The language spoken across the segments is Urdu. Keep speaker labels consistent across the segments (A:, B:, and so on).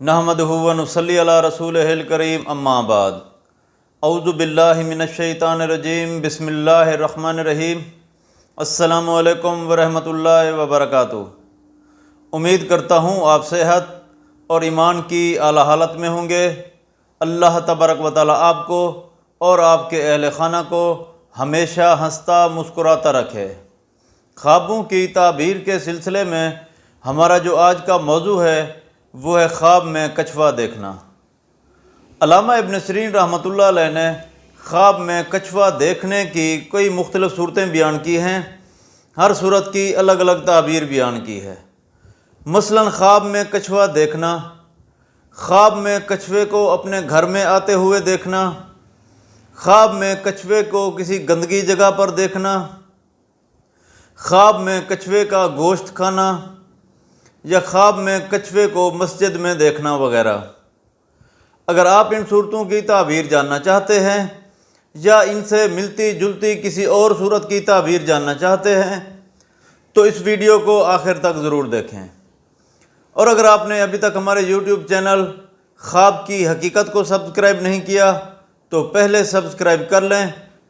A: نحمدہ و نصلی علی رسولہ الکریم اما بعد اعوذ باللہ من الشیطان الرجیم بسم اللہ الرحمن الرحیم السلام علیکم ورحمۃ اللہ وبرکاتہ۔ امید کرتا ہوں آپ صحت اور ایمان کی اعلیٰ حالت میں ہوں گے۔ اللہ تبارک و تعالیٰ آپ کو اور آپ کے اہل خانہ کو ہمیشہ ہنستا مسکراتا رکھے۔ خوابوں کی تعبیر کے سلسلے میں ہمارا جو آج کا موضوع ہے وہ ہے خواب میں کچھوا دیکھنا۔ علامہ ابن سیرین رحمۃ اللہ علیہ نے خواب میں کچھوا دیکھنے کی کئی مختلف صورتیں بیان کی ہیں، ہر صورت کی الگ الگ تعبیر بیان کی ہے۔ مثلا خواب میں کچھوا دیکھنا، خواب میں کچھوے کو اپنے گھر میں آتے ہوئے دیکھنا، خواب میں کچھوے کو کسی گندگی جگہ پر دیکھنا، خواب میں کچھوے کا گوشت کھانا، یا خواب میں کچھوے کو مسجد میں دیکھنا وغیرہ۔ اگر آپ ان صورتوں کی تعبیر جاننا چاہتے ہیں یا ان سے ملتی جلتی کسی اور صورت کی تعبیر جاننا چاہتے ہیں تو اس ویڈیو کو آخر تک ضرور دیکھیں۔ اور اگر آپ نے ابھی تک ہمارے یوٹیوب چینل خواب کی حقیقت کو سبسکرائب نہیں کیا تو پہلے سبسکرائب کر لیں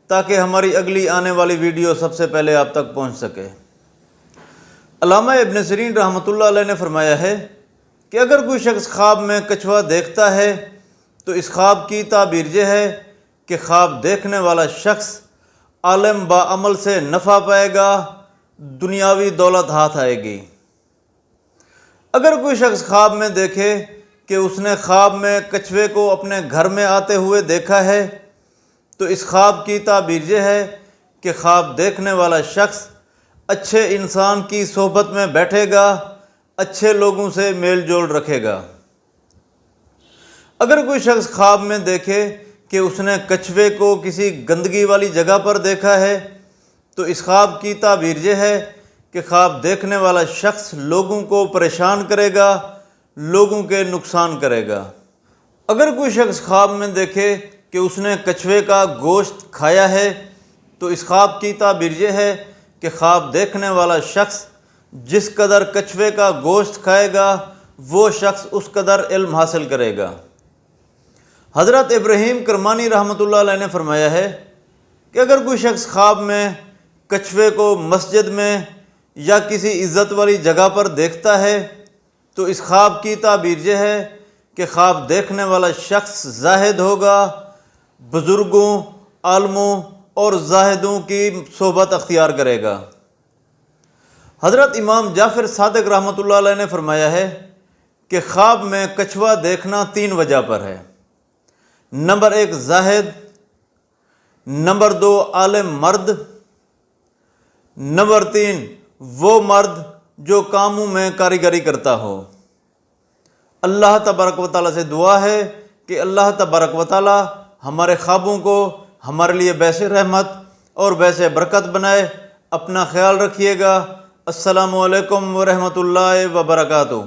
A: تاکہ ہماری اگلی آنے والی ویڈیو سب سے پہلے آپ تک پہنچ سکے۔ علامہ ابن سیرین رحمۃ اللہ علیہ نے فرمایا ہے کہ اگر کوئی شخص خواب میں کچھوا دیکھتا ہے تو اس خواب کی تعبیر یہ ہے کہ خواب دیکھنے والا شخص عالم با عمل سے نفع پائے گا، دنیاوی دولت ہاتھ آئے گی۔ اگر کوئی شخص خواب میں دیکھے کہ اس نے خواب میں کچھوے کو اپنے گھر میں آتے ہوئے دیکھا ہے تو اس خواب کی تعبیر یہ ہے کہ خواب دیکھنے والا شخص اچھے انسان کی صحبت میں بیٹھے گا، اچھے لوگوں سے میل جول رکھے گا۔ اگر کوئی شخص خواب میں دیکھے کہ اس نے کچھوے کو کسی گندگی والی جگہ پر دیکھا ہے تو اس خواب کی تعبیر یہ ہے کہ خواب دیکھنے والا شخص لوگوں کو پریشان کرے گا، لوگوں کے نقصان کرے گا۔ اگر کوئی شخص خواب میں دیکھے کہ اس نے کچھوے کا گوشت کھایا ہے تو اس خواب کی تعبیر یہ ہے کہ خواب دیکھنے والا شخص جس قدر کچھوے کا گوشت کھائے گا وہ شخص اس قدر علم حاصل کرے گا۔ حضرت ابراہیم کرمانی رحمۃ اللہ علیہ نے فرمایا ہے کہ اگر کوئی شخص خواب میں کچھوے کو مسجد میں یا کسی عزت والی جگہ پر دیکھتا ہے تو اس خواب کی تعبیر یہ ہے کہ خواب دیکھنے والا شخص زاہد ہوگا، بزرگوں، عالموں اور زاہدوں کی صحبت اختیار کرے گا۔ حضرت امام جعفر صادق رحمۃ اللہ علیہ نے فرمایا ہے کہ خواب میں کچھوا دیکھنا 3 وجہ پر ہے۔ نمبر 1 زاہد، نمبر 2 عالم مرد، نمبر 3 وہ مرد جو کاموں میں کاریگری کرتا ہو۔ اللہ تبارک و تعالیٰ سے دعا ہے کہ اللہ تبارک و تعالیٰ ہمارے خوابوں کو ہمارے لیے باعث رحمت اور باعث برکت بنائے۔ اپنا خیال رکھیے گا۔ السلام علیکم ورحمۃ اللہ وبرکاتہ۔